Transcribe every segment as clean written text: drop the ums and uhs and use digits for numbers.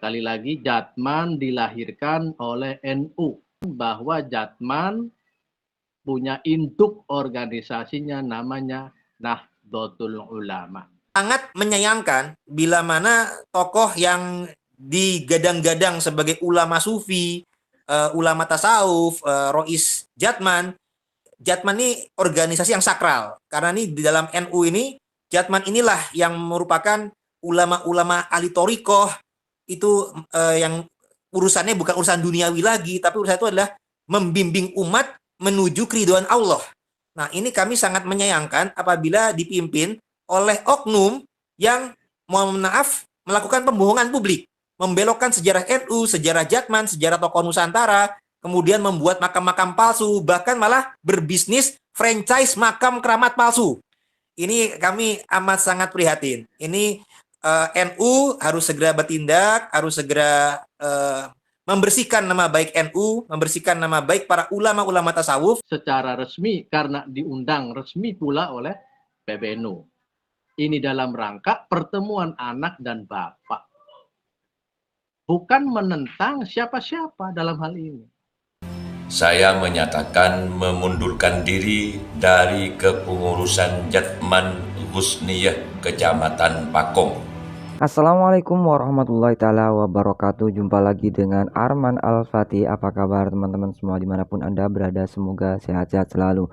Sekali lagi, Jatman dilahirkan oleh NU, bahwa Jatman punya induk organisasinya namanya Nahdlatul Ulama. Sangat menyayangkan bila mana tokoh yang digadang-gadang sebagai ulama sufi, ulama tasawuf, Rois Jatman ini organisasi yang sakral. Karena ini di dalam NU ini, Jatman inilah yang merupakan ulama-ulama ahli thoriqoh, itu yang urusannya bukan urusan duniawi lagi, tapi urusan itu adalah membimbing umat menuju keridhaan Allah. Nah, ini kami sangat menyayangkan apabila dipimpin oleh oknum yang, mohon maaf, melakukan pembohongan publik, membelokkan sejarah NU, sejarah Jatman, sejarah tokoh Nusantara, kemudian membuat makam-makam palsu, bahkan malah berbisnis franchise makam keramat palsu. Ini kami amat sangat prihatin. Ini NU harus segera bertindak, harus segera membersihkan nama baik NU, membersihkan nama baik para ulama-ulama tasawuf. Secara resmi karena diundang resmi pula oleh PBNU. Ini dalam rangka pertemuan anak dan bapak. Bukan menentang siapa-siapa dalam hal ini. Saya menyatakan memundurkan diri dari kepengurusan Jatman Husniyah Kecamatan Pakong. Assalamualaikum warahmatullahi ta'ala wabarakatuh. Jumpa lagi dengan Arman Al-Fatih. Apa kabar teman-teman semua dimanapun Anda berada, semoga sehat-sehat selalu.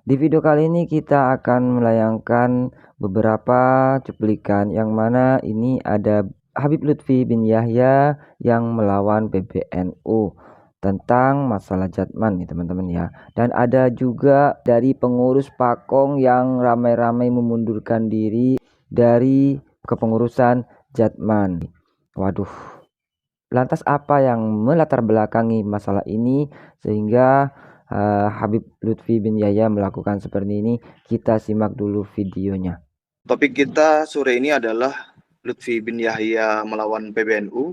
Di video kali ini kita akan melayangkan beberapa cuplikan yang mana ini ada Habib Lutfi bin Yahya yang melawan PBNU tentang masalah Jatman nih teman-teman ya. Dan ada juga dari pengurus Pakong yang ramai-ramai memundurkan diri dari kepengurusan Jatman. Waduh, lantas apa yang melatar belakangi masalah ini sehingga Habib Lutfi bin Yahya melakukan seperti ini? Kita simak dulu videonya. Topik kita sore ini adalah Lutfi bin Yahya melawan PBNU,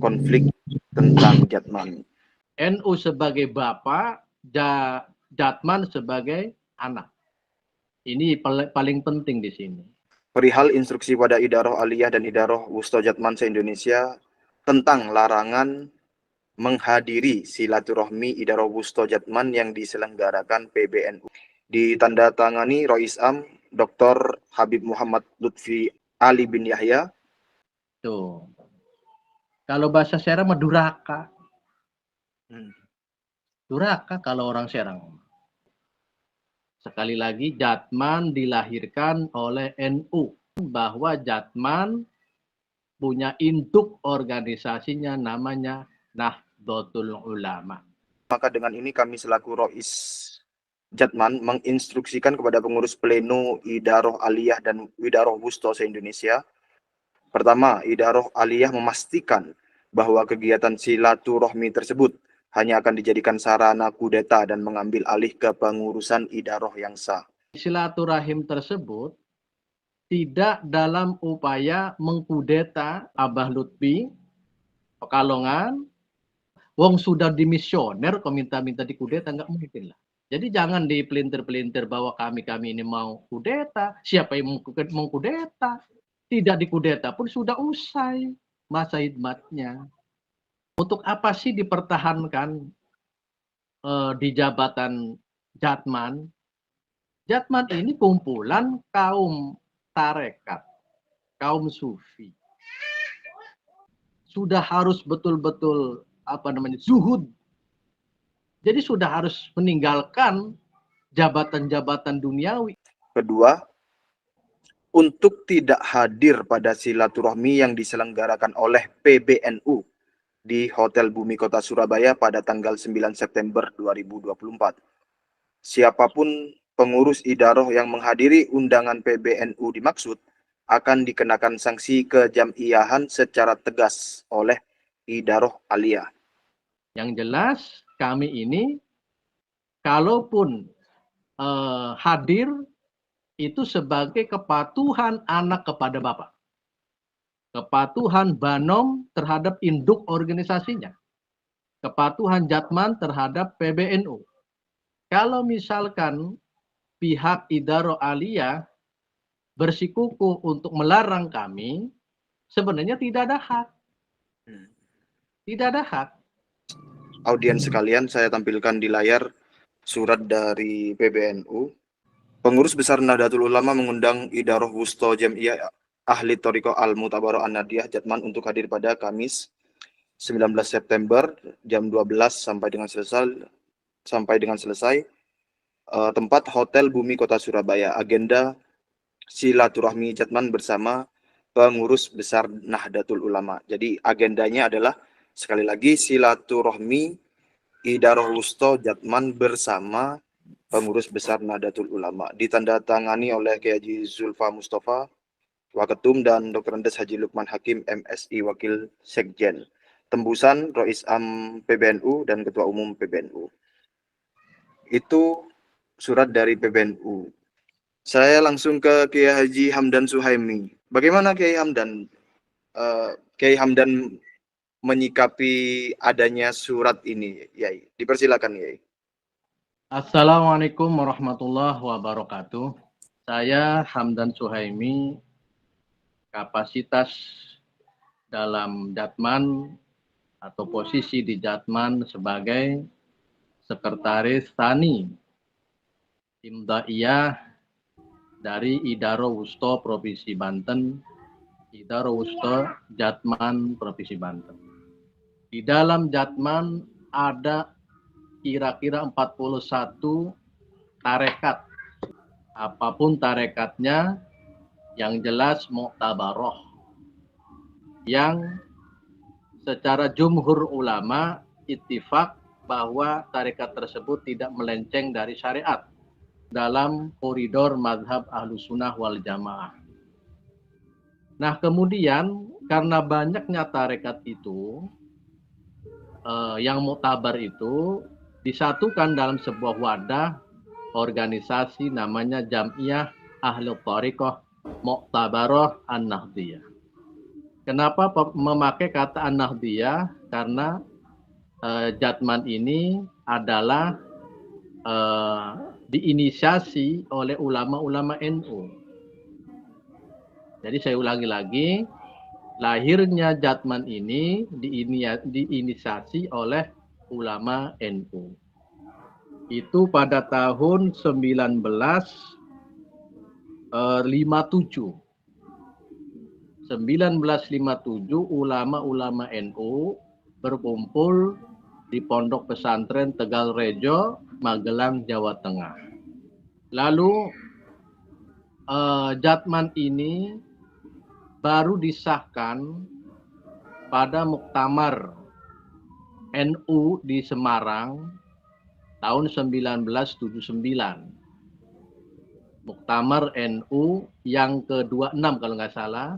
konflik tentang Jatman. NU sebagai bapak, Jatman sebagai anak. Ini paling penting di sini. Perihal instruksi pada Idaroh Aliyah dan Idaroh Wusto Jatman se-Indonesia tentang larangan menghadiri silaturahmi Idaroh Wusto Jatman yang diselenggarakan PBNU. Ditandatangani Rois Am Dr. Habib Muhammad Lutfi Ali bin Yahya. Tuh. Kalau bahasa Serang mah duraka. Duraka kalau orang Serang. Sekali lagi, Jatman dilahirkan oleh NU, bahwa Jatman punya induk organisasinya namanya Nahdlatul Ulama. Maka dengan ini kami selaku Rois Jatman menginstruksikan kepada pengurus pleno Idaroh Aliyah dan Idaroh Wusto se-Indonesia. Pertama, Idaroh Aliyah memastikan bahwa kegiatan silaturahmi tersebut hanya akan dijadikan sarana kudeta dan mengambil alih kepengurusan Idaroh yang sah. Silaturahim tersebut tidak dalam upaya mengkudeta Abah Lutfi, Pekalongan. Wong sudah dimisioner kok minta-minta dikudeta, nggak mungkin lah. Jadi jangan dipelintir-pelintir bahwa kami ini mau kudeta. Siapa yang mau kudeta? Tidak dikudeta pun sudah usai masa hidmatnya. Untuk apa sih dipertahankan di jabatan Jatman? Jatman ini kumpulan kaum tarekat, kaum sufi. Sudah harus betul-betul zuhud. Jadi sudah harus meninggalkan jabatan-jabatan duniawi. Kedua, untuk tidak hadir pada silaturahmi yang diselenggarakan oleh PBNU di Hotel Bumi Kota Surabaya pada tanggal 9 September 2024. Siapapun pengurus Idaroh yang menghadiri undangan PBNU dimaksud akan dikenakan sanksi kejam'iyahan secara tegas oleh Idaroh Aliyah. Yang jelas kami ini kalaupun hadir itu sebagai kepatuhan anak kepada bapak. Kepatuhan Banom terhadap induk organisasinya. Kepatuhan Jatman terhadap PBNU. Kalau misalkan pihak Idaroh Aliyah bersikukuh untuk melarang kami, sebenarnya tidak ada hak. Tidak ada hak. Audiens sekalian, saya tampilkan di layar surat dari PBNU. Pengurus Besar Nahdlatul Ulama mengundang Idaroh Wusto Jam'iyah Ahli Thariqah Al-Mutabaroh An-Nadiyah Jatman untuk hadir pada Kamis 19 September jam 12 sampai dengan selesai. Tempat Hotel Bumi Kota Surabaya. Agenda silaturahmi Jatman bersama pengurus besar Nahdlatul Ulama. Jadi agendanya adalah sekali lagi silaturahmi Idaroh Wusto Jatman bersama pengurus besar Nahdlatul Ulama. Ditandatangani oleh Kiai Haji Zulfa Mustafa, Waketum, dan Dr. Andes Haji Lukman Hakim, MSI Wakil Sekjen. Tembusan Rois Am PBNU dan Ketua Umum PBNU. Itu surat dari PBNU. Saya langsung ke Kiai Haji Hamdan Suhaimi. Bagaimana Kiai Hamdan? Kiai Hamdan menyikapi adanya surat ini, Yai. Dipersilakan, Yai. Assalamualaikum warahmatullahi wabarakatuh. Saya Hamdan Suhaimi, kapasitas dalam Jatman atau posisi di Jatman sebagai Sekretaris Tani Imdaiyah dari Idaroh Wusto Provinsi Banten, Idaroh Wusto Jatman Provinsi Banten. Di dalam Jatman ada kira-kira 41 tarekat. Apapun tarekatnya, yang jelas Mu'tabaroh. Yang secara jumhur ulama ittifaq bahwa tarekat tersebut tidak melenceng dari syariat dalam koridor mazhab Ahlus Sunnah wal Jamaah. Nah, kemudian karena banyaknya tarekat itu, yang muktabar itu disatukan dalam sebuah wadah organisasi namanya Jam'iyah Ahlul Thariqah Mu'tabaroh An-Nahdiyah. Kenapa memakai kata An-Nahdiyah? Karena Jatman ini adalah diinisiasi oleh ulama-ulama NU. Jadi saya ulangi lagi, lahirnya Jatman ini diinisiasi oleh ulama NU. Itu pada tahun 1957. 1957 ulama-ulama NU berkumpul di Pondok Pesantren Tegal Rejo, Magelang, Jawa Tengah. Lalu Jatman ini baru disahkan pada Muktamar NU di Semarang tahun 1979. Muktamar NU yang ke-26 kalau nggak salah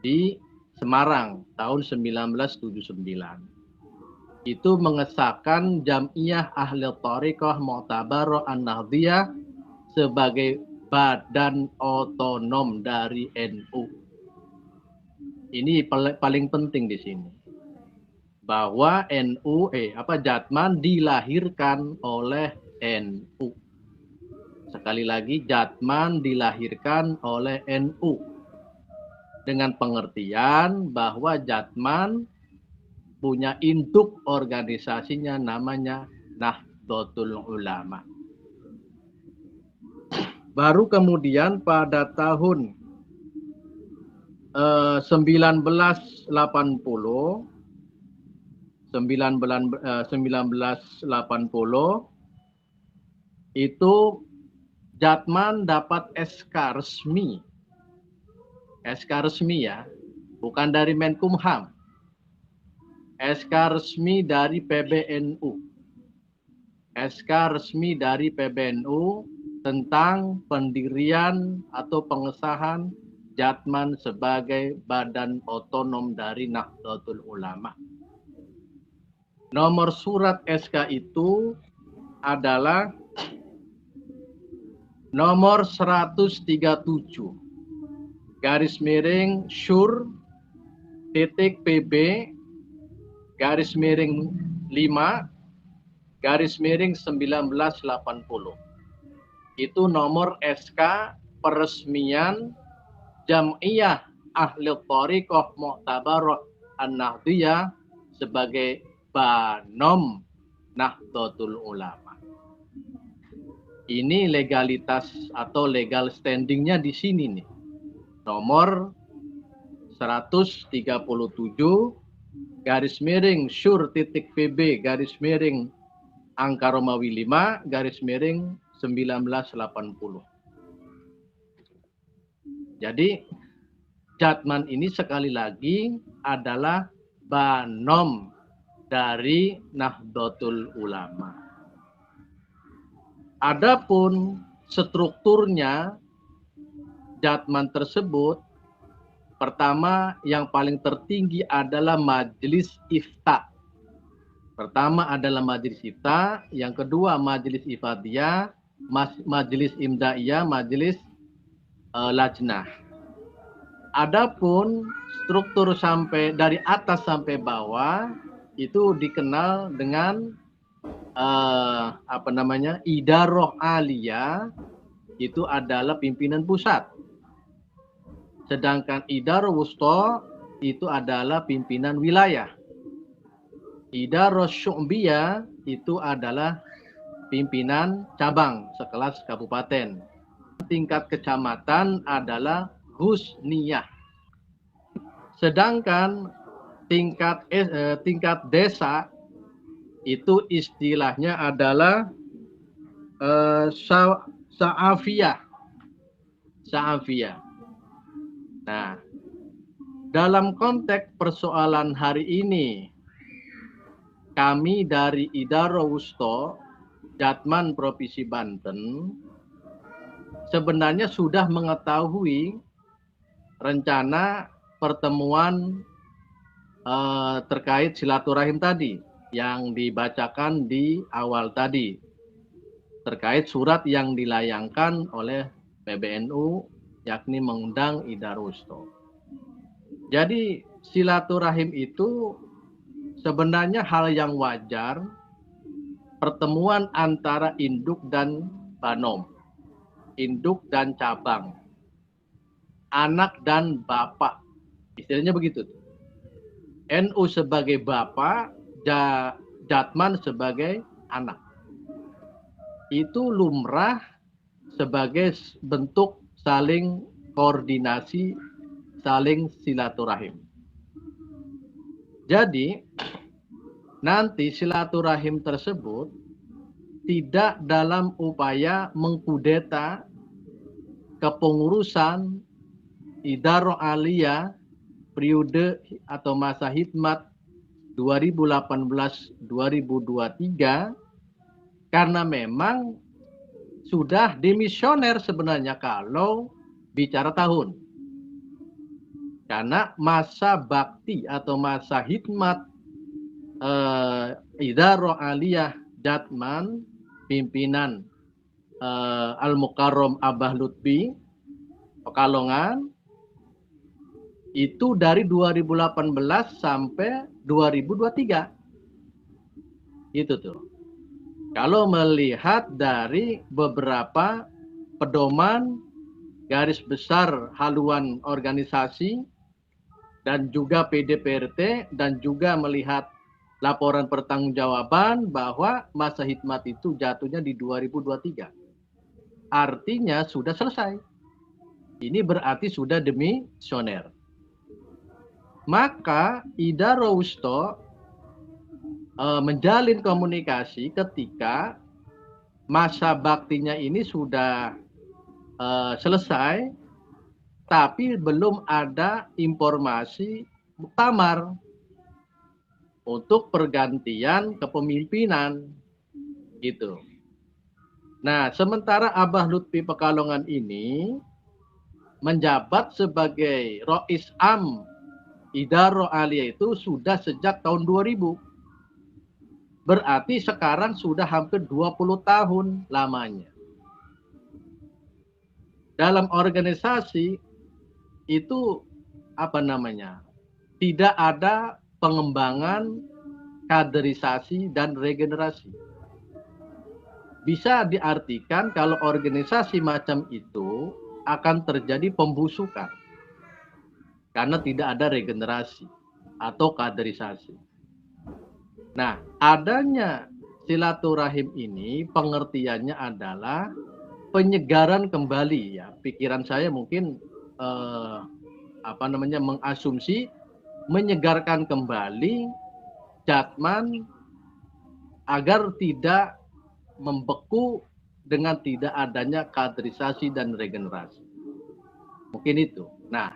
di Semarang tahun 1979. Itu mengesahkan Jam'iyah Ahli Thariqah Mu'tabaroh An-Nahdiyah sebagai badan otonom dari NU. Ini paling penting di sini. Bahwa Jatman dilahirkan oleh NU. Sekali lagi, Jatman dilahirkan oleh NU. Dengan pengertian bahwa Jatman punya induk organisasinya namanya Nahdlatul Ulama. Baru kemudian pada tahun 1980 itu Jatman dapat SK resmi. SK resmi ya, bukan dari Menkumham. SK resmi dari PBNU. SK resmi dari PBNU tentang pendirian atau pengesahan Jatman sebagai badan otonom dari Nahdlatul Ulama. Nomor surat SK itu adalah nomor 137 garis miring syur titik PB garis miring 5 garis miring 1980. Itu nomor SK peresmian Jam'iyah Ahli Thariqah Mu'tabaroh An-Nahdiyah sebagai Banom Nahdlatul Ulama. Ini legalitas atau legal standingnya di sini nih. Nomor 137 garis miring Syur.PB garis miring angka Romawi 5 garis miring 1980. Jadi Jatman ini sekali lagi adalah Banom dari Nahdlatul Ulama. Adapun strukturnya Jatman tersebut, pertama yang paling tertinggi adalah Majelis Ifta. Pertama adalah Majelis Ifta, yang kedua Majelis Ifadiyah, Majelis Imdaiyah, Majelis Lajnah. Adapun struktur sampai dari atas sampai bawah itu dikenal dengan Idaroh Aliyah, itu adalah pimpinan pusat. Sedangkan Idaroh Wusta itu adalah pimpinan wilayah. Idaroh Syu'biyah itu adalah pimpinan cabang sekelas kabupaten. Tingkat kecamatan adalah Husniyah. Sedangkan tingkat desa itu istilahnya adalah Sa'afiyah. Nah, dalam konteks persoalan hari ini, kami dari Idaroh Wusta Jatman Provinsi Banten sebenarnya sudah mengetahui rencana pertemuan terkait silaturahim tadi yang dibacakan di awal tadi terkait surat yang dilayangkan oleh PBNU yakni mengundang Idaroh Wusta. Jadi silaturahim itu sebenarnya hal yang wajar, pertemuan antara induk dan banom, induk dan cabang, anak dan bapak, istilahnya begitu. NU sebagai bapak, Jatman sebagai anak. Itu lumrah sebagai bentuk saling koordinasi, saling silaturahim. Jadi, nanti silaturahim tersebut tidak dalam upaya mengkudeta kepengurusan Idaroh Aliyah periode atau masa hikmat 2018-2023 karena memang sudah demisioner sebenarnya kalau bicara tahun. Karena masa bakti atau masa hikmat Idaroh Aliyah Jatman pimpinan Al-Mukarram Abah Lutfi Pekalongan itu dari 2018 sampai 2023. Itu tuh. Kalau melihat dari beberapa pedoman garis besar haluan organisasi dan juga PDPRT dan juga melihat laporan pertanggungjawaban bahwa masa hikmat itu jatuhnya di 2023. Artinya sudah selesai. Ini berarti sudah demisioner. Maka Idaroh Wusta menjalin komunikasi ketika masa baktinya ini sudah selesai, tapi belum ada informasi muktamar untuk pergantian kepemimpinan gitu. Nah, sementara Abah Lutfi Pekalongan ini menjabat sebagai Rois Am Idaroh Aliyah itu sudah sejak tahun 2000. Berarti sekarang sudah hampir 20 tahun lamanya. Dalam organisasi itu tidak ada pengembangan, kaderisasi, dan regenerasi. Bisa diartikan kalau organisasi macam itu akan terjadi pembusukan. Karena tidak ada regenerasi atau kaderisasi. Nah, adanya silaturahim ini pengertiannya adalah penyegaran kembali ya. Pikiran saya mungkin mengasumsi menyegarkan kembali Jatman agar tidak membeku dengan tidak adanya kaderisasi dan regenerasi. Mungkin itu. Nah,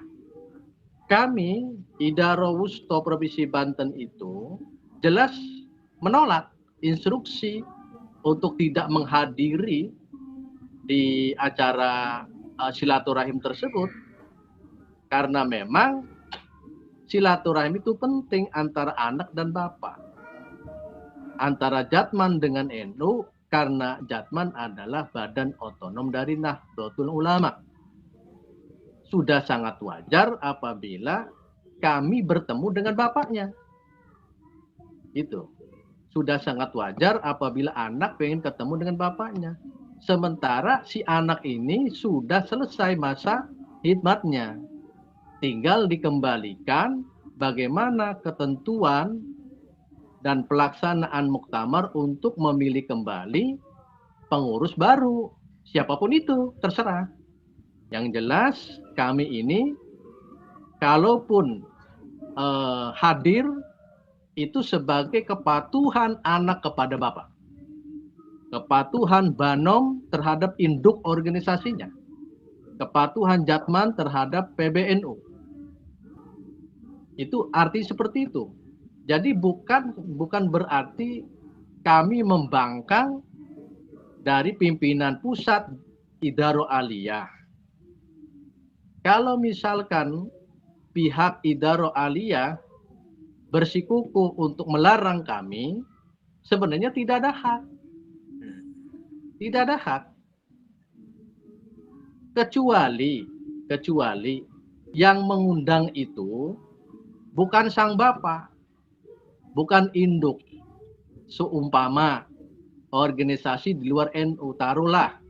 kami Idaro Wusto Provinsi Banten itu jelas menolak instruksi untuk tidak menghadiri di acara silaturahim tersebut, karena memang silaturahim itu penting antara anak dan bapak, antara Jatman dengan NU, karena Jatman adalah badan otonom dari Nahdlatul Ulama. Sudah sangat wajar apabila kami bertemu dengan bapaknya. Itu sudah sangat wajar apabila anak pengen ketemu dengan bapaknya. Sementara si anak ini sudah selesai masa khidmatnya. Tinggal dikembalikan bagaimana ketentuan dan pelaksanaan muktamar untuk memilih kembali pengurus baru. Siapapun itu, terserah. Yang jelas kami ini kalaupun hadir itu sebagai kepatuhan anak kepada bapak. Kepatuhan Banom terhadap induk organisasinya. Kepatuhan Jatman terhadap PBNU. Itu arti seperti itu. Jadi bukan berarti kami membangkang dari pimpinan pusat Idaro Aliyah. Kalau misalkan pihak Idaro Aliyah bersikukuh untuk melarang kami, sebenarnya tidak ada hak. Tidak ada hak. Kecuali yang mengundang itu bukan sang bapak, bukan induk. Seumpama organisasi di luar NU, taruhlah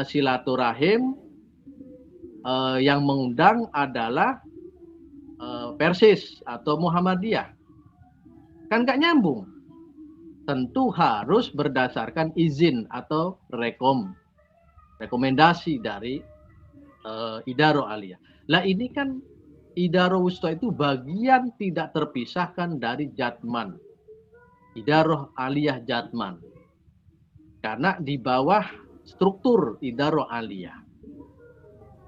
silaturahim yang mengundang adalah Persis atau Muhammadiyah. Kan nggak nyambung. Tentu harus berdasarkan izin atau rekomendasi dari Idaro Aliyah. Lah ini kan Idaro Wusto itu bagian tidak terpisahkan dari Jatman. Idaro Aliyah Jatman. Karena di bawah struktur Idaro Aliyah.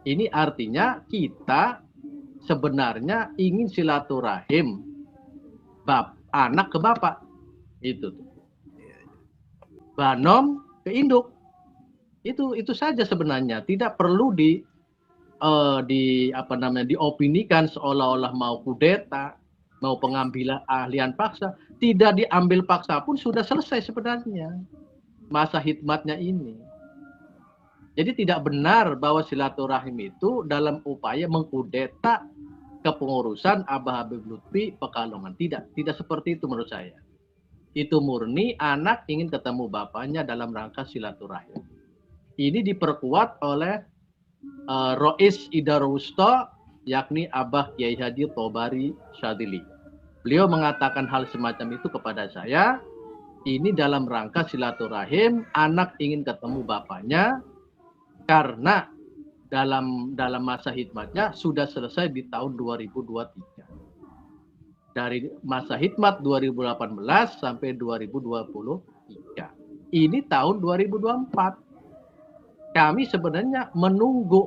Ini artinya kita sebenarnya ingin silaturahim anak ke bapak. Itu tuh. Banom ke induk. Itu saja sebenarnya, tidak perlu diopinikan seolah-olah mau kudeta, mau pengambilan ahlian paksa. Tidak diambil paksa pun sudah selesai sebenarnya masa khidmatnya ini. Jadi tidak benar bahwa silaturahim itu dalam upaya mengkudeta kepengurusan Abah Habib Lutfi Pekalongan. Tidak seperti itu menurut saya. Itu murni anak ingin ketemu bapaknya dalam rangka silaturahim. Ini diperkuat oleh Rois Idaro Wusto, yakni Abah Kiai Haji Tobari Syadili. Beliau mengatakan hal semacam itu kepada saya. Ini dalam rangka silaturahim, anak ingin ketemu bapaknya karena dalam masa khidmatnya sudah selesai di tahun 2023. Dari masa khidmat 2018 sampai 2023. Ini tahun 2024. Kami sebenarnya menunggu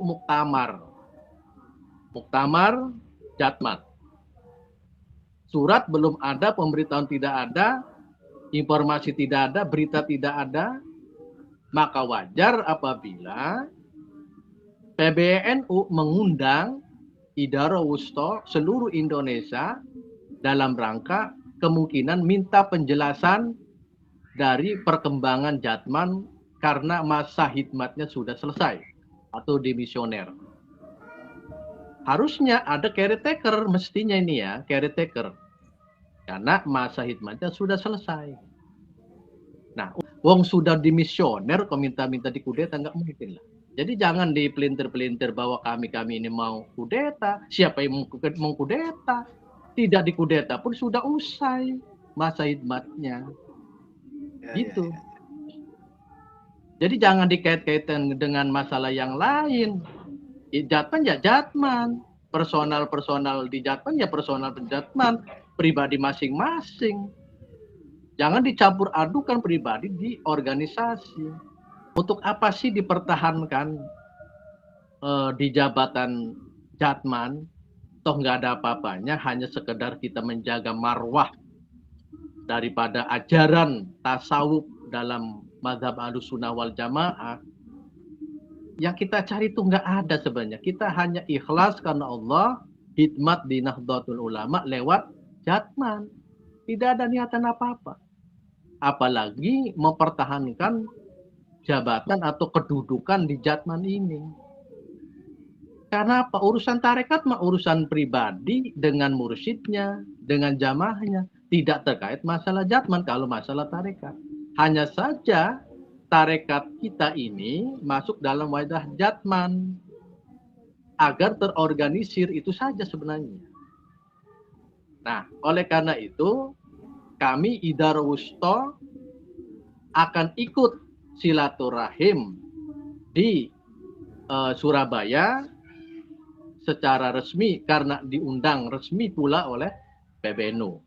muktamar Jatman. Surat belum ada, pemberitahuan tidak ada, informasi tidak ada, berita tidak ada. Maka wajar apabila PBNU mengundang Idaro Wusto seluruh Indonesia dalam rangka kemungkinan minta penjelasan dari perkembangan Jatman karena masa khidmatnya sudah selesai atau demisioner. Harusnya ada caretaker, mestinya ini ya, caretaker. Karena masa khidmatnya sudah selesai. Nah, wong sudah dimisioner kok minta-minta dikudeta, nggak mungkin lah. Jadi jangan dipelintir-pelintir bahwa kami ini mau kudeta. Siapa yang mau kudeta? Tidak dikudeta pun sudah usai. masa hidmatnya. Ya, Gitu. ya, ya. Jadi jangan dikait-kaitkan dengan masalah yang lain. Jatman ya jatman, personal di jatman ya personal jatman, pribadi masing-masing. Jangan dicampur adukan pribadi di organisasi. Untuk apa sih dipertahankan di jabatan jatman? Toh nggak ada apa-apanya, hanya sekedar kita menjaga marwah daripada ajaran tasawuf dalam mazhab Ahlussunnah wal Jamaah. Yang kita cari itu nggak ada sebenarnya. Kita hanya ikhlas karena Allah, hikmat di Nahdlatul Ulama lewat jatman. Tidak ada niatan apa-apa. Apalagi mempertahankan jabatan atau kedudukan di jatman ini. Karena apa? Urusan tarekat mah urusan pribadi dengan mursyidnya, dengan jamaahnya. Tidak terkait masalah jatman kalau masalah tarekat. Hanya saja tarekat kita ini masuk dalam wadah jatman. Agar terorganisir itu saja sebenarnya. Nah, oleh karena itu, kami Idara Wusto akan ikut silaturahim di Surabaya secara resmi karena diundang resmi pula oleh PBNU.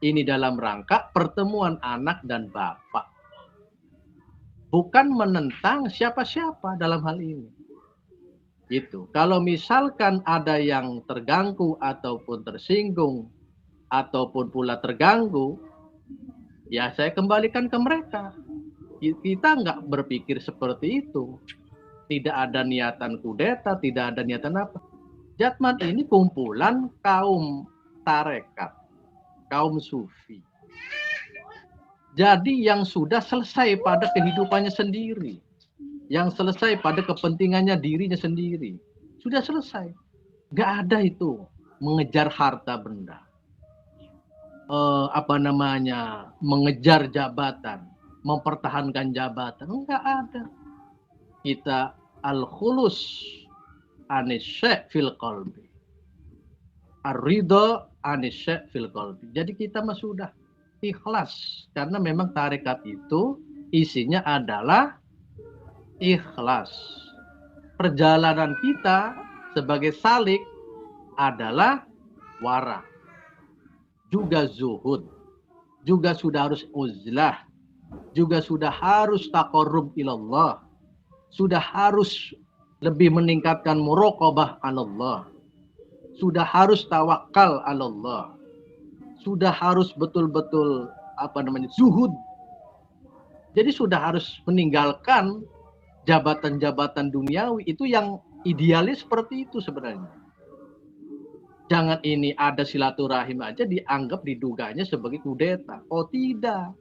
Ini dalam rangka pertemuan anak dan bapak. Bukan menentang siapa-siapa dalam hal ini. Gitu. Kalau misalkan ada yang terganggu ataupun tersinggung ataupun pula terganggu, ya saya kembalikan ke mereka. Kita nggak berpikir seperti itu. Tidak ada niatan kudeta, tidak ada niatan apa. Jatman ini kumpulan kaum tarekat, kaum sufi. Jadi yang sudah selesai pada kehidupannya sendiri, yang selesai pada kepentingannya dirinya sendiri, sudah selesai. Nggak ada itu mengejar harta benda, mengejar jabatan, mempertahankan jabatan, enggak ada. Kita al-khulus anisya fil qalbi, ar-ridha anisya fil qalbi. Jadi kita mah sudah ikhlas karena memang tarekat itu isinya adalah ikhlas. Perjalanan kita sebagai salik adalah wara, juga zuhud, juga sudah harus uzlah, juga sudah harus taqarrub ilallah, sudah harus lebih meningkatkan muraqabah Allah, sudah harus tawakal Allah, sudah harus betul-betul zuhud. Jadi sudah harus meninggalkan jabatan-jabatan duniawi itu yang idealis seperti itu sebenarnya. Jangan ini ada silaturahim aja dianggap diduganya sebagai kudeta. Oh tidak.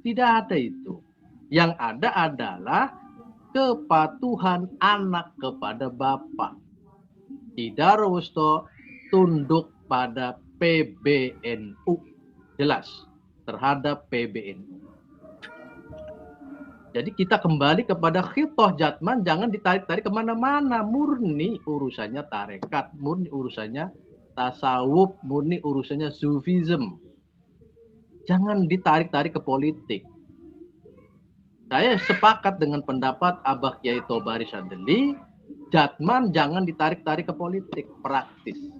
Tidak ada itu. Yang ada adalah kepatuhan anak kepada bapak. Idara Wusto tunduk pada PBNU. Jelas. Terhadap PBNU. Jadi kita kembali kepada khitoh jatman, jangan ditarik-tarik kemana-mana. Murni urusannya tarekat, murni urusannya tasawuf, murni urusannya sufism. Jangan ditarik-tarik ke politik. Saya sepakat dengan pendapat Abah Kiai Tobari Sadeli, jatman jangan ditarik-tarik ke politik, praktis.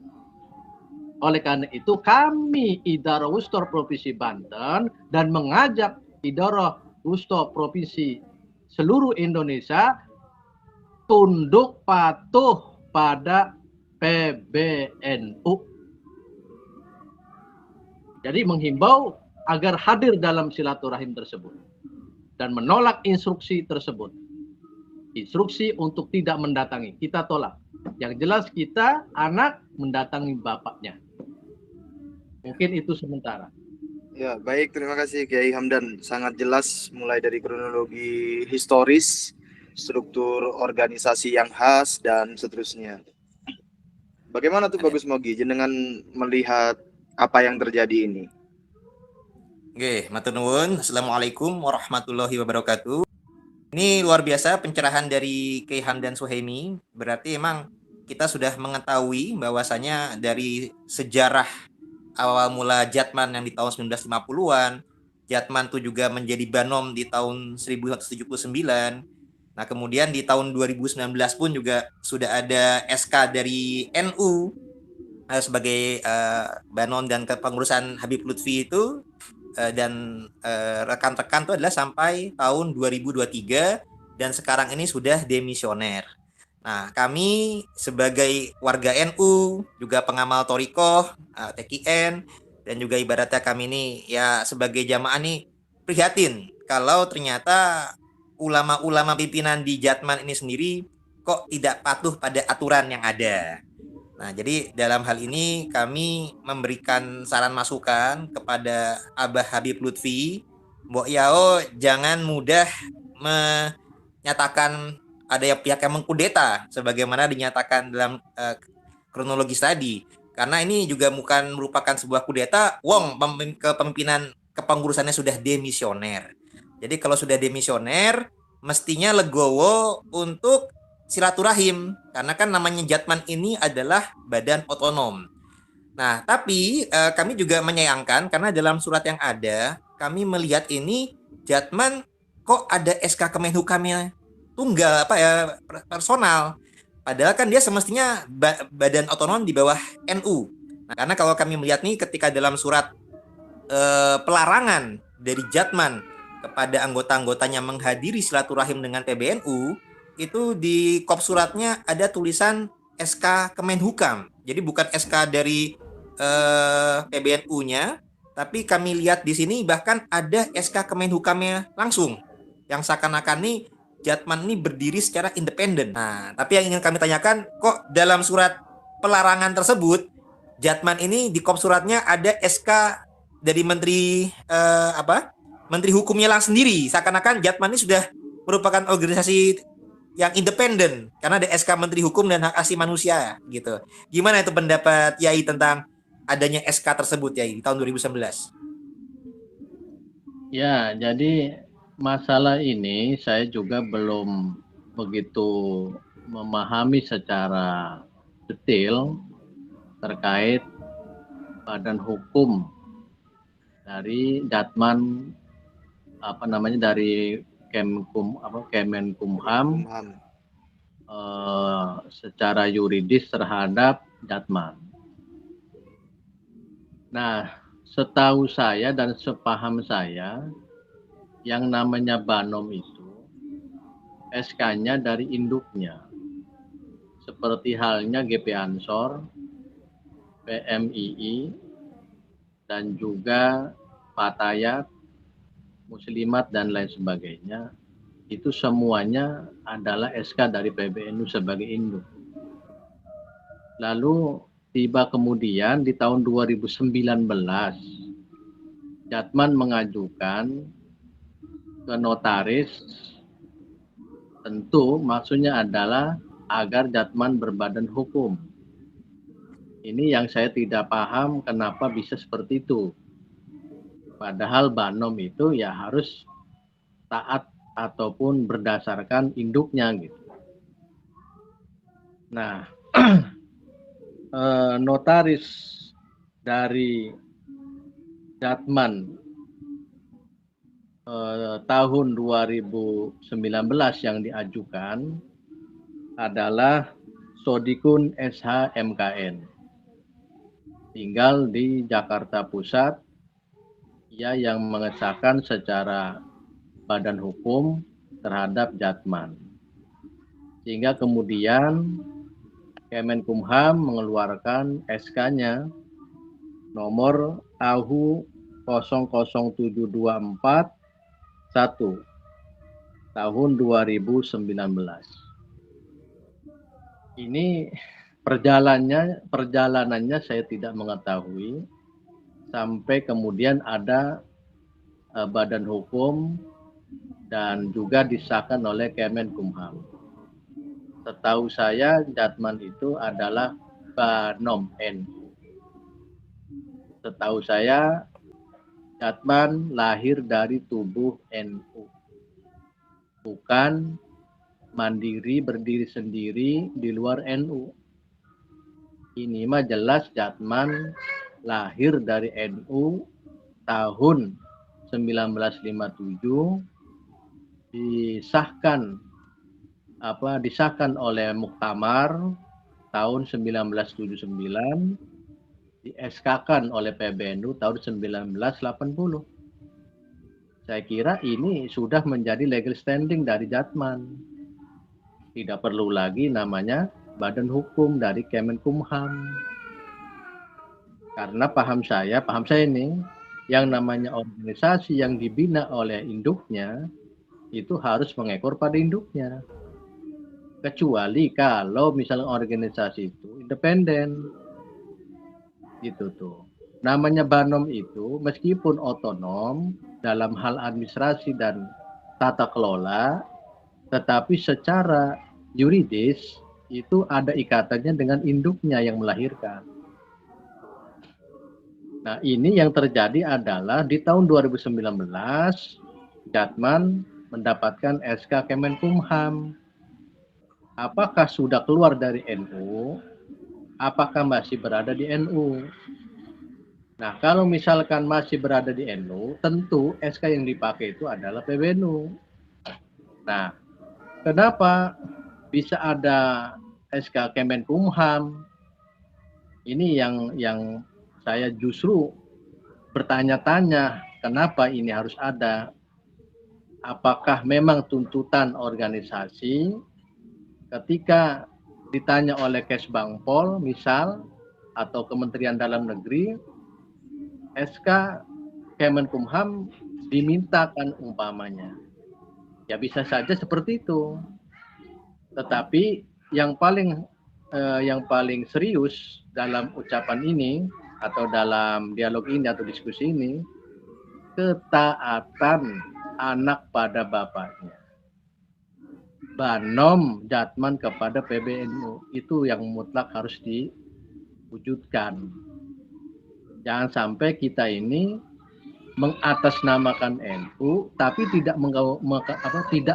Oleh karena itu kami Idara Wusto Provinsi Banten dan mengajak Idara Wusto Provinsi seluruh Indonesia tunduk patuh pada PBNU. Jadi menghimbau agar hadir dalam silaturahim tersebut dan menolak instruksi tersebut. Instruksi untuk tidak mendatangi, kita tolak. Yang jelas kita anak mendatangi bapaknya. Mungkin itu sementara. Ya, baik. Terima kasih Kiai Hamdan. Sangat jelas mulai dari kronologi historis, struktur organisasi yang khas, dan seterusnya. Bagaimana tuh Bagus Mogi jenengan melihat apa yang terjadi ini? Oke, matur nuwun. Assalamualaikum warahmatullahi wabarakatuh. Ini luar biasa pencerahan dari Kiai Hamdan Suhaimi. Berarti emang kita sudah mengetahui bahwasanya dari sejarah awal mula Jatman yang di tahun 1950-an. Jatman tuh juga menjadi Banom di tahun 1979. Nah, kemudian di tahun 2019 pun juga sudah ada SK dari NU sebagai Banom dan kepengurusan Habib Lutfi itu dan rekan-rekan itu adalah sampai tahun 2023 dan sekarang ini sudah demisioner. Nah, kami sebagai warga NU, juga pengamal Thorikoh, TKN, dan juga ibaratnya kami ini ya sebagai jamaah nih prihatin kalau ternyata ulama-ulama pimpinan di Jatman ini sendiri kok tidak patuh pada aturan yang ada. Nah, jadi dalam hal ini kami memberikan saran masukan kepada Abah Habib Lutfi, Mbok Yao jangan mudah menyatakan ada yang pihak yang mengkudeta sebagaimana dinyatakan dalam kronologis tadi. Karena ini juga bukan merupakan sebuah kudeta, wong kepemimpinan kepengurusannya sudah demisioner. Jadi kalau sudah demisioner, mestinya legowo untuk silaturahim. Karena kan namanya Jatman ini adalah badan otonom. Nah, tapi kami juga menyayangkan karena dalam surat yang ada, kami melihat ini Jatman kok ada SK Kemenhukamnya tunggal apa ya personal. Padahal kan dia semestinya badan otonom di bawah NU. Nah, karena kalau kami melihat nih ketika dalam surat pelarangan dari Jatman kepada anggota-anggotanya menghadiri silaturahim dengan PBNU, itu di kop suratnya ada tulisan SK Kemenhukam. Jadi bukan SK dari PBNU-nya, tapi kami lihat di sini bahkan ada SK Kemenhukamnya langsung. Yang seakan-akan nih Jatman ini berdiri secara independen. Nah, tapi yang ingin kami tanyakan, kok dalam surat pelarangan tersebut, Jatman ini di kop suratnya ada SK dari Menteri Menteri Hukumnya langsung sendiri. Seakan-akan Jatman ini sudah merupakan organisasi yang independen karena ada SK Menteri Hukum dan Hak Asasi Manusia gitu. Gimana itu pendapat Yai tentang adanya SK tersebut Yai di tahun 2019? Ya, jadi masalah ini saya juga belum begitu memahami secara detail terkait badan hukum dari Jatman dari Kemenkumham secara yuridis terhadap Jatman. Nah, setahu saya dan sepaham saya, yang namanya Banom itu SK-nya dari induknya. Seperti halnya GP Ansor, PMII, dan juga Fatayat, Muslimat, dan lain sebagainya. Itu semuanya adalah SK dari PBNU sebagai induk. Lalu tiba kemudian di tahun 2019, Jatman mengajukan ke notaris, tentu maksudnya adalah agar Jatman berbadan hukum. Ini yang saya tidak paham kenapa bisa seperti itu. Padahal Banom itu ya harus taat ataupun berdasarkan induknya gitu. Nah, notaris dari Jatman tahun 2019 yang diajukan adalah Sodikun SH MKN, tinggal di Jakarta Pusat. Ia yang mengesahkan secara badan hukum terhadap Jatman, sehingga kemudian Kemenkumham mengeluarkan SK-nya nomor TAHU 00724 tahun 2019. Ini perjalanannya saya tidak mengetahui sampai kemudian ada badan hukum dan juga disahkan oleh Kemenkumham. Setahu saya Jatman itu adalah Banom NU. Setahu saya Jatman lahir dari tubuh NU, bukan mandiri berdiri sendiri di luar NU. Ini mah jelas Jatman lahir dari NU tahun 1957, disahkan oleh Muktamar tahun 1979, di-SK-kan oleh PBNU tahun 1980. Saya kira ini sudah menjadi legal standing dari Jatman. Tidak perlu lagi namanya badan hukum dari Kemenkumham. Karena paham saya ini, yang namanya organisasi yang dibina oleh induknya, itu harus mengekor pada induknya. Kecuali kalau misalnya organisasi itu independen. Gitu tuh. Namanya Banom itu meskipun otonom dalam hal administrasi dan tata kelola, tetapi secara yuridis itu ada ikatannya dengan induknya yang melahirkan. Nah, ini yang terjadi adalah di tahun 2019 Jatman mendapatkan SK Kemenkumham. Apakah sudah keluar dari NU? Apakah masih berada di NU? Nah, kalau misalkan masih berada di NU, tentu SK yang dipakai itu adalah PBNU. Nah, kenapa bisa ada SK Kemenkumham? Ini yang saya justru bertanya-tanya, kenapa ini harus ada? Apakah memang tuntutan organisasi ketika ditanya oleh Kesbangpol misal atau Kementerian Dalam Negeri, SK Kemenkumham dimintakan umpamanya. Ya bisa saja seperti itu. Tetapi yang paling serius dalam ucapan ini atau dalam dialog ini atau diskusi ini, ketaatan anak pada bapaknya. Banom Jatman kepada PBNU itu yang mutlak harus diwujudkan. Jangan sampai kita ini mengatasnamakan NU tapi tidak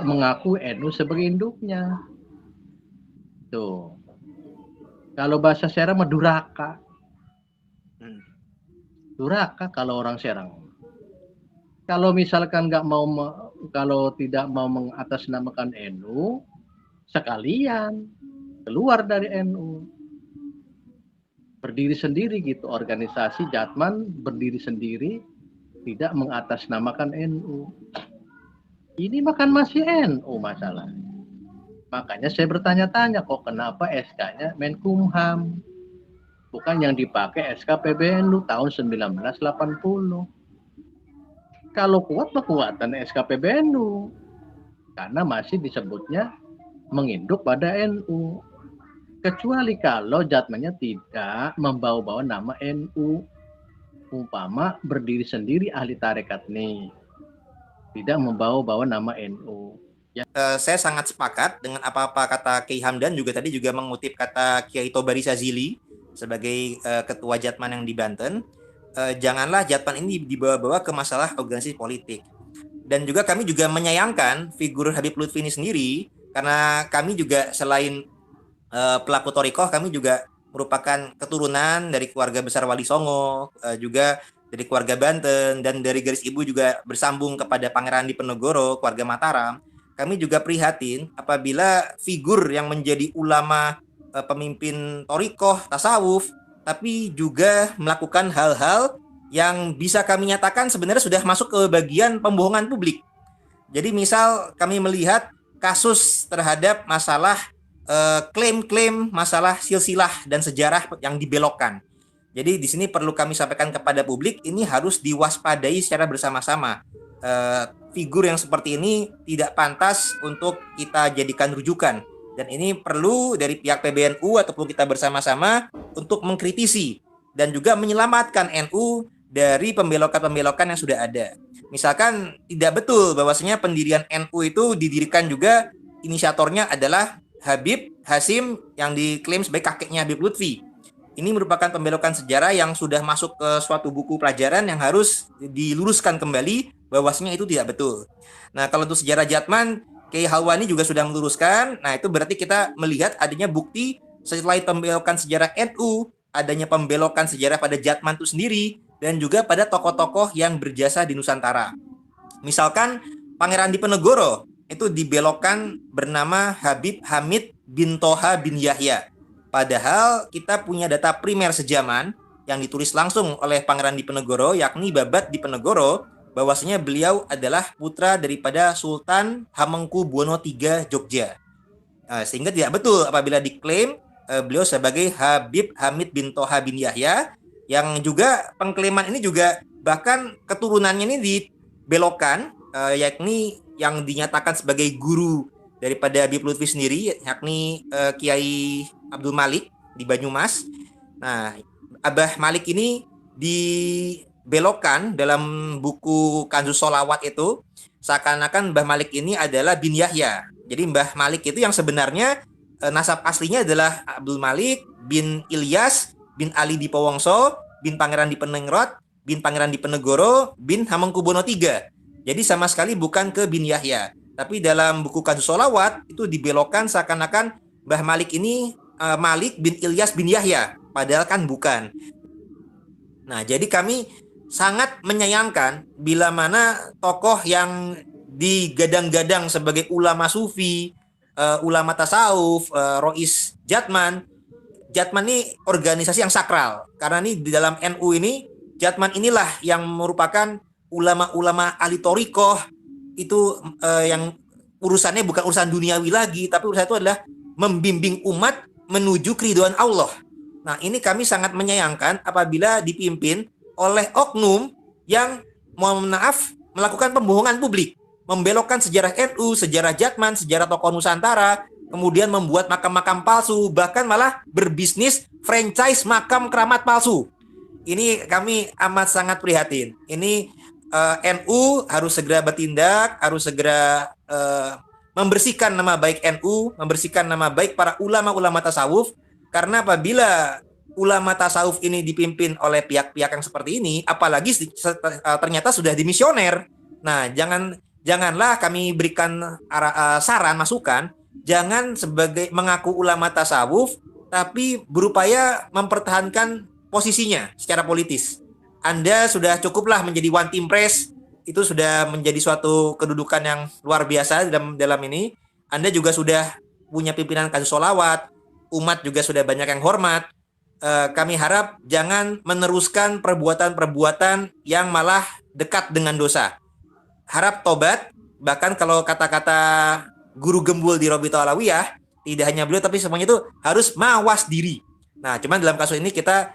mengaku NU sebagai induknya. Tuh. Kalau bahasa Serang duraka. Duraka kalau orang Serang. Kalau misalkan kalau tidak mau mengatasnamakan NU, sekalian keluar dari NU. Berdiri sendiri gitu, organisasi Jatman berdiri sendiri, tidak mengatasnamakan NU. Ini makan masih NU masalah. Makanya saya bertanya-tanya, kok kenapa SK-nya Menkumham? Bukan yang dipakai SK PBNU tahun 1980. Kalau kuat, kekuatan SK PBNU. Karena masih disebutnya menginduk pada NU. Kecuali kalau Jatmannya tidak membawa-bawa nama NU. Umpama berdiri sendiri ahli tarekat nih. Tidak membawa-bawa nama NU. Saya sangat sepakat dengan apa-apa kata Kiai Hamdan, juga tadi juga mengutip kata Kiai Tobari Sazili sebagai ketua Jatman yang di Banten. Janganlah Jatman ini dibawa-bawa ke masalah organisasi politik. Dan juga kami juga menyayangkan figur Habib Lutfi ini sendiri, karena kami juga selain pelaku Thorikoh, kami juga merupakan keturunan dari keluarga besar Wali Songo, juga dari keluarga Banten, dan dari garis ibu juga bersambung kepada Pangeran Diponegoro, keluarga Mataram. Kami juga prihatin apabila figur yang menjadi ulama, pemimpin Thorikoh, tasawuf, tapi juga melakukan hal-hal yang bisa kami nyatakan sebenarnya sudah masuk ke bagian pembohongan publik. Jadi misal kami melihat kasus terhadap masalah klaim-klaim masalah silsilah dan sejarah yang dibelokkan. Jadi di sini perlu kami sampaikan kepada publik, ini harus diwaspadai secara bersama-sama. Figur yang seperti ini tidak pantas untuk kita jadikan rujukan. Dan ini perlu dari pihak PBNU ataupun kita bersama-sama untuk mengkritisi dan juga menyelamatkan NU dari pembelokan-pembelokan yang sudah ada. Misalkan tidak betul bahwasanya pendirian NU itu didirikan juga inisiatornya adalah Habib Hasim yang diklaim sebagai kakeknya Habib Lutfi. Ini merupakan pembelokan sejarah yang sudah masuk ke suatu buku pelajaran yang harus diluruskan kembali bahwasanya itu tidak betul. Nah, kalau untuk sejarah Jatman, Kiai Halwani juga sudah meluruskan. Nah, itu berarti kita melihat adanya bukti selain pembelokan sejarah NU, adanya pembelokan sejarah pada Jatman itu sendiri dan juga pada tokoh-tokoh yang berjasa di Nusantara. Misalkan Pangeran Diponegoro itu dibelokkan bernama Habib Hamid bin Toha bin Yahya. Padahal kita punya data primer sejaman yang ditulis langsung oleh Pangeran Diponegoro, yakni Babat Diponegoro, bahwasanya beliau adalah putra daripada Sultan Hamengkubuwono III Jogja. Sehingga tidak betul apabila diklaim beliau sebagai Habib Hamid bin Toha bin Yahya, yang juga pengklaiman ini juga bahkan keturunannya ini dibelokkan, yakni yang dinyatakan sebagai guru daripada Habib Lutfi sendiri, yakni Kiai Abdul Malik di Banyumas. Nah, Abah Malik ini dibelokkan dalam buku Kanzus Sholawat itu seakan-akan Mbah Malik ini adalah bin Yahya. Jadi Mbah Malik itu yang sebenarnya nasab aslinya adalah Abdul Malik bin Ilyas bin Ali Dipowongso bin Pangeran Diponegoro bin Pangeran Diponegoro bin Hamengkubuwono III. Jadi sama sekali bukan ke bin Yahya. Tapi dalam buku Kanzus Sholawat itu dibelokkan seakan-akan Mbah Malik ini Malik bin Ilyas bin Yahya, padahal kan bukan. Nah, jadi kami sangat menyayangkan bila mana tokoh yang digadang-gadang sebagai ulama sufi, ulama tasawuf, Rois Jatman ini organisasi yang sakral. Karena ini di dalam NU ini, Jatman inilah yang merupakan ulama-ulama ahli thoriqoh, itu yang urusannya bukan urusan duniawi lagi, tapi urusan itu adalah membimbing umat menuju keridhaan Allah. Nah, ini kami sangat menyayangkan apabila dipimpin oleh oknum yang, mohon maaf, melakukan pembohongan publik, membelokkan sejarah NU, sejarah Jatman, sejarah tokoh Nusantara, kemudian membuat makam-makam palsu, bahkan malah berbisnis franchise makam keramat palsu. Ini kami amat sangat prihatin. Ini NU harus segera bertindak, harus segera membersihkan nama baik NU, membersihkan nama baik para ulama-ulama tasawuf, karena apabila ulama tasawuf ini dipimpin oleh pihak-pihak yang seperti ini, apalagi ternyata sudah dimisioner. Nah, janganlah kami berikan saran, masukan, jangan sebagai mengaku ulama tasawuf, tapi berupaya mempertahankan posisinya secara politis. Anda sudah cukuplah menjadi one team press, itu sudah menjadi suatu kedudukan yang luar biasa dalam ini. Anda juga sudah punya pimpinan Kanzus Sholawat, umat juga sudah banyak yang hormat. Kami harap jangan meneruskan perbuatan-perbuatan yang malah dekat dengan dosa. Harap tobat, bahkan kalau kata-kata guru gembul di Robito Alawiyah, tidak hanya beliau tapi semuanya itu harus mawas diri. Nah, cuman dalam kasus ini kita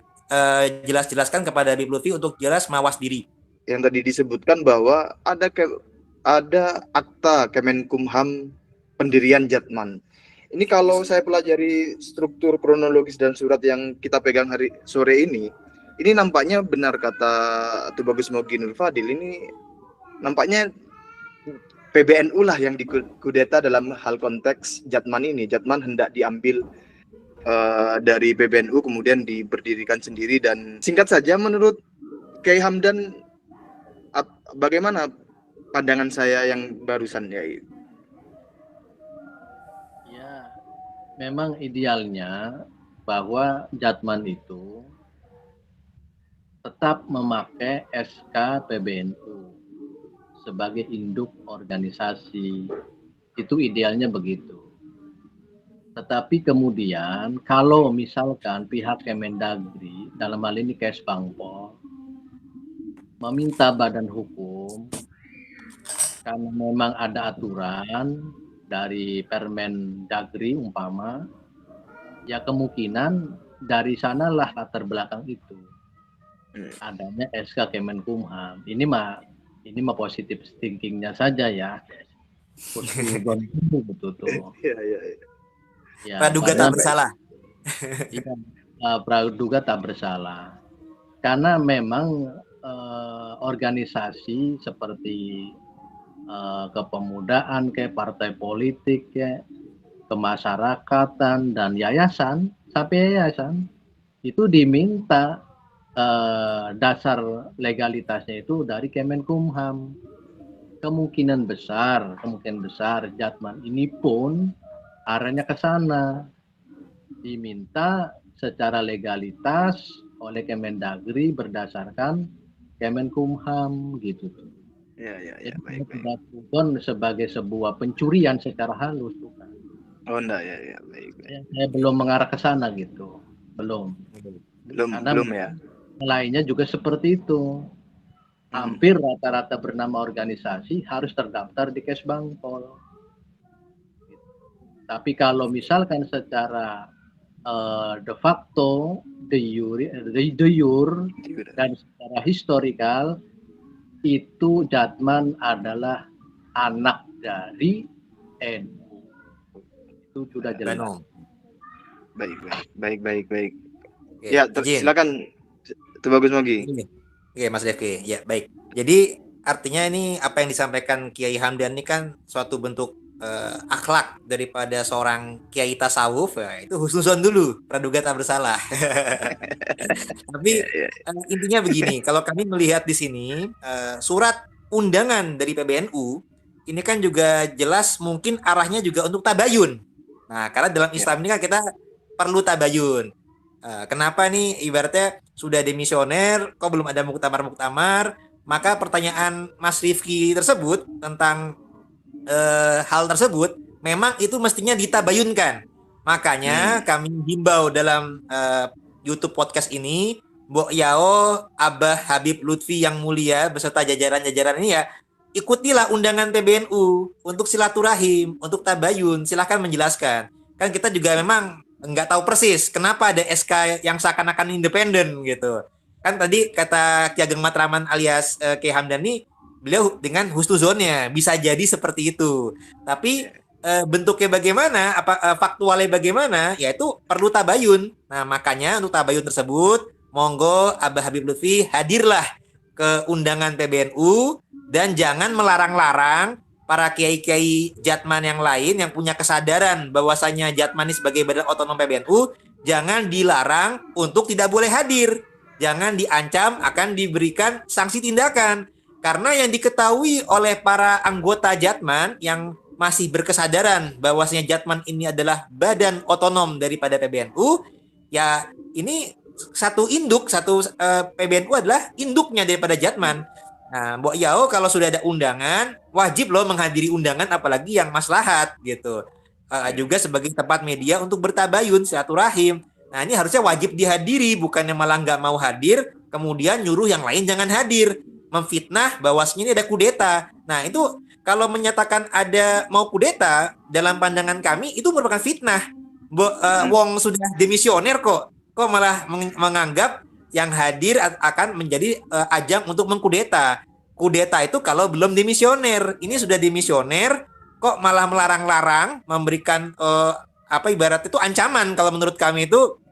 jelaskan kepada Habib Lutfi untuk jelas mawas diri. Yang tadi disebutkan bahwa ada akta Kemenkumham pendirian Jatman. Ini kalau saya pelajari struktur kronologis dan surat yang kita pegang hari sore ini nampaknya benar kata Tubagus Mogi Nur Fadil, ini nampaknya PBNU lah yang dikudeta dalam hal konteks Jatman ini. Jatman hendak diambil dari PBNU kemudian diberdirikan sendiri. Dan singkat saja, menurut Kiai Hamdan, bagaimana pandangan saya yang barusan ya? Ya, memang idealnya bahwa Jatman itu tetap memakai SK PBNU sebagai induk organisasi. Itu idealnya begitu. Tetapi kemudian kalau misalkan pihak Kemendagri, dalam hal ini Kesbangpol, meminta badan hukum karena memang ada aturan dari Permen Dagri umpama, ya kemungkinan dari sanalah latar belakang itu adanya SK Kemenkumham. Ini mah positif thinkingnya saja ya. Betul. Ya, praduga tak bersalah. Ya, praduga tak bersalah. Karena memang organisasi seperti kepemudaan, kayak partai politik, kayak kemasyarakatan dan yayasan, sampai yayasan itu diminta dasar legalitasnya itu dari Kemenkumham. Kemungkinan besar Jatman ini pun arahnya ke sana, diminta secara legalitas oleh Kemendagri berdasarkan Kemenkumham gitu. Ya, ya, ya, Jadi baik, baik. tidak bukan sebagai sebuah pencurian secara halus, bukan. Oh, enggak, ya, ya, baik, baik. Saya belum mengarah ke sana gitu, belum. Karena Belum ya. lainnya juga seperti itu. Hampir rata-rata bernama organisasi harus terdaftar di Kesbangpol. Tapi kalau misalkan secara de facto, de jure, dan secara historikal, itu Jatman adalah anak dari NU. Itu sudah jelas. Baik, baik, baik, baik. Oke, Ya, izin. silakan. Itu bagus Mogi. Oke, Mas Devki. Ya, baik. Jadi artinya ini apa yang disampaikan Kiai Hamdan ini kan suatu bentuk akhlak daripada seorang kiai tasawuf, ya, itu husnuzon dulu, praduga tak bersalah. Tapi intinya begini, kalau kami melihat di sini surat undangan dari PBNU ini kan juga jelas mungkin arahnya juga untuk tabayun. Nah, karena dalam Islam ini kan kita perlu tabayun. Kenapa nih ibaratnya sudah demisioner, kok belum ada muktamar-muktamar? Maka pertanyaan Mas Rifki tersebut tentang hal tersebut memang itu mestinya ditabayunkan. Makanya kami himbau dalam YouTube podcast ini, Mbok Yao, Abah Habib Lutfi yang mulia beserta jajaran-jajaran ini ya, ikutilah undangan PBNU untuk silaturahim, untuk tabayun. Silahkan menjelaskan. Kan kita juga memang nggak tahu persis kenapa ada SK yang seakan-akan independen gitu. Kan tadi kata Ki Ageng Matraman alias Kiai Hamdan ini, beliau dengan husnuzonnya bisa jadi seperti itu. Tapi bentuknya bagaimana, faktualnya bagaimana, yaitu perlu tabayun. Nah, makanya untuk tabayun tersebut, monggo Abah Habib Lutfi hadirlah ke undangan PBNU dan jangan melarang-larang para kiai-kiai Jatman yang lain yang punya kesadaran bahwasanya Jatman ini sebagai badan otonom PBNU, jangan dilarang untuk tidak boleh hadir. Jangan diancam akan diberikan sanksi tindakan. Karena yang diketahui oleh para anggota Jatman yang masih berkesadaran bahwasanya Jatman ini adalah badan otonom daripada PBNU, ya ini satu induk, PBNU adalah induknya daripada Jatman. Nah, Mbok Yao kalau sudah ada undangan, wajib loh menghadiri undangan apalagi yang maslahat gitu. Juga sebagai tempat media untuk bertabayun, silaturahim. Nah, ini harusnya wajib dihadiri, bukannya malah nggak mau hadir, kemudian nyuruh yang lain jangan hadir. Memfitnah bahwasanya ini ada kudeta. Nah, itu kalau menyatakan ada mau kudeta dalam pandangan kami itu merupakan fitnah. Wong sudah demisioner kok malah menganggap yang hadir akan menjadi ajang untuk mengkudeta. Kudeta itu kalau belum demisioner. Ini sudah demisioner kok malah melarang-larang, memberikan ibarat itu ancaman. Kalau menurut kami itu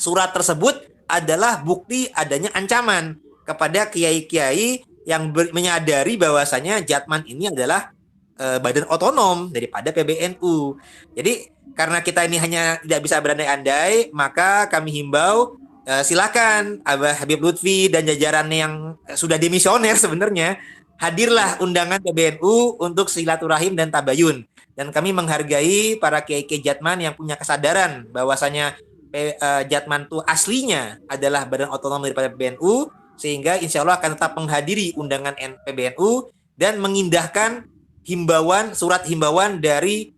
surat tersebut adalah bukti adanya ancaman kepada kiai-kiai yang menyadari bahwasanya Jatman ini adalah badan otonom daripada PBNU. Jadi karena kita ini hanya tidak bisa berandai-andai, maka kami himbau silakan Abah Habib Lutfi dan jajarannya yang sudah demisioner sebenarnya hadirlah undangan PBNU untuk silaturahim dan tabayun. Dan kami menghargai para kiai-kiai Jatman yang punya kesadaran bahwasanya Jatman itu aslinya adalah badan otonom daripada PBNU, sehingga insya Allah akan tetap menghadiri undangan PBNU dan mengindahkan surat himbauan dari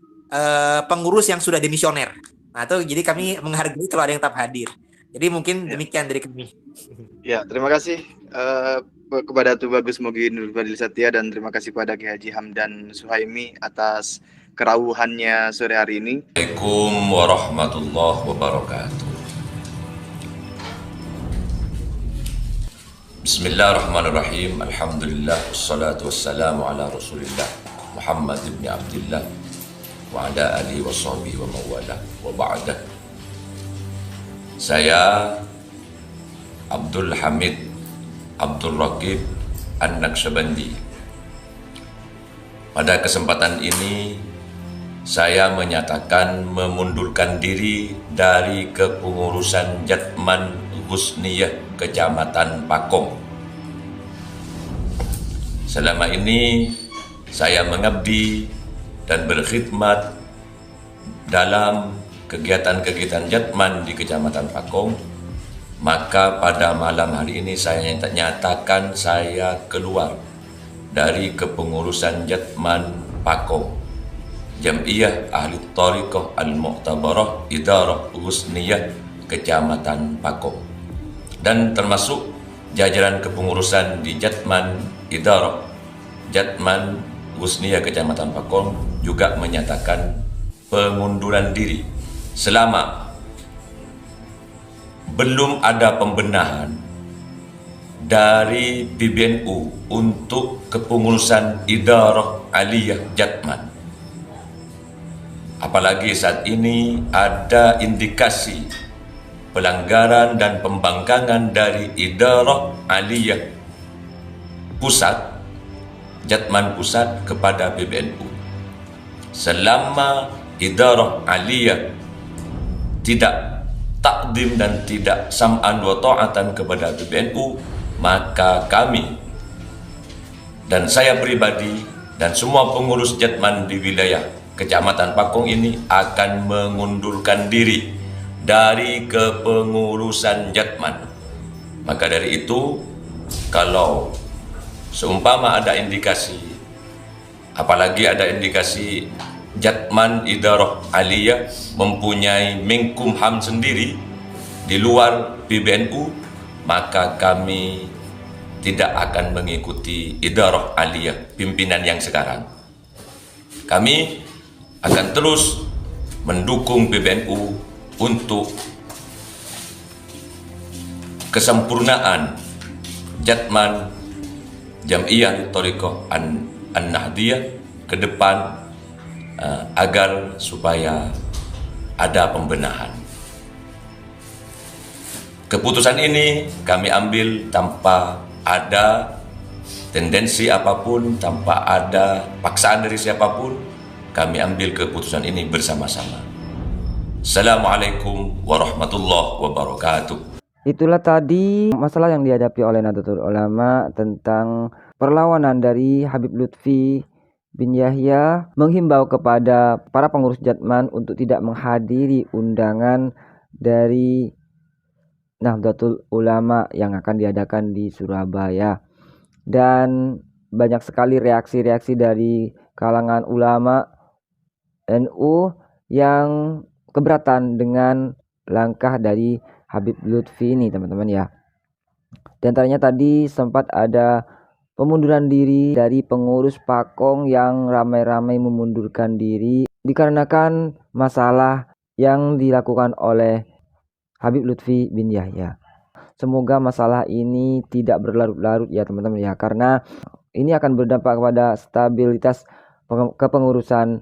pengurus yang sudah demisioner. Nah, itu jadi kami menghargai kalau ada yang tetap hadir. Jadi mungkin demikian dari kami. Ya, terima kasih kepada Tuh Bagus Mogi Nur Fadil Satya dan terima kasih pada Ki Haji Hamdan Suhaimi atas kerawuhannya sore hari ini. Assalamualaikum warahmatullahi wabarakatuh. Bismillahirrahmanirrahim. Alhamdulillah wassalatu wassalamu ala Rasulillah Muhammad ibn Abdullah wa ala alihi wa sahbihi wa mawala wa ba'da. Saya Abdul Hamid Abdul Raqib An-Naqsyabandi. Pada kesempatan ini saya menyatakan memundurkan diri dari kepengurusan Jatman Husniyah Kecamatan Pakong. Selama ini saya mengabdi dan berkhidmat dalam kegiatan-kegiatan Jatman di Kecamatan Pakong, maka pada malam hari ini saya nyatakan saya keluar dari kepengurusan Jatman Pakong, Jam'iyah Ahli Thariqah Al-Mu'tabarah Idarah Husniyah Kecamatan Pakong, dan termasuk jajaran kepengurusan di Jatman Idarah Jatman Husniyah Kecamatan Pakong juga menyatakan pengunduran diri selama belum ada pembenahan dari PBNU untuk kepengurusan Idarah Aliyah Jatman. Apalagi saat ini ada indikasi pelanggaran dan pembangkangan dari Idarah Aliyah Pusat, Jatman Pusat kepada PBNU. Selama Idarah Aliyah tidak takdim dan tidak sam'an wa ta'atan kepada PBNU, maka kami dan saya pribadi dan semua pengurus Jatman di wilayah Kecamatan Pakong ini akan mengundurkan diri dari kepengurusan Jatman. Maka dari itu, kalau seumpama ada indikasi, apalagi ada indikasi Jatman Idarah Aliyah mempunyai Menkumham sendiri di luar PBNU, maka kami tidak akan mengikuti Idarah Aliyah pimpinan yang sekarang. Kami akan terus mendukung PBNU untuk kesempurnaan Jatman Jam'iyah Thariqah An-Nahdiyah ke depan, agar supaya ada pembenahan. Keputusan ini kami ambil tanpa ada tendensi apapun, tanpa ada paksaan dari siapapun. Kami ambil keputusan ini bersama-sama. Assalamualaikum warahmatullahi wabarakatuh. Itulah tadi masalah yang dihadapi oleh Nahdlatul Ulama tentang perlawanan dari Habib Lutfi bin Yahya menghimbau kepada para pengurus Jatman untuk tidak menghadiri undangan dari Nahdlatul Ulama yang akan diadakan di Surabaya. Dan banyak sekali reaksi-reaksi dari kalangan ulama NU yang keberatan dengan langkah dari Habib Lutfi ini, teman-teman ya. Dan antaranya tadi sempat ada pemunduran diri dari pengurus Pakong yang ramai-ramai memundurkan diri dikarenakan masalah yang dilakukan oleh Habib Lutfi bin Yahya. Semoga masalah ini tidak berlarut-larut ya teman-teman ya, karena ini akan berdampak kepada stabilitas kepengurusan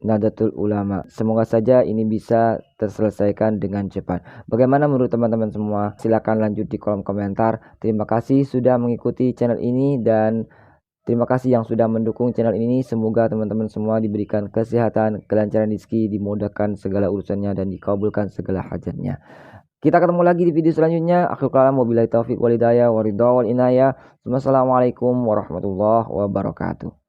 Nahdlatul Ulama. Semoga saja ini bisa terselesaikan dengan cepat. Bagaimana menurut teman-teman semua? Silakan lanjut di kolom komentar. Terima kasih sudah mengikuti channel ini dan terima kasih yang sudah mendukung channel ini. Semoga teman-teman semua diberikan kesehatan, kelancaran rezeki, dimudahkan segala urusannya dan dikabulkan segala hajatnya. Kita ketemu lagi di video selanjutnya. Akhirul kalam, wabillahi taufiq wal hidayah, waridha wal inayah. Wassalamualaikum warahmatullahi wabarakatuh.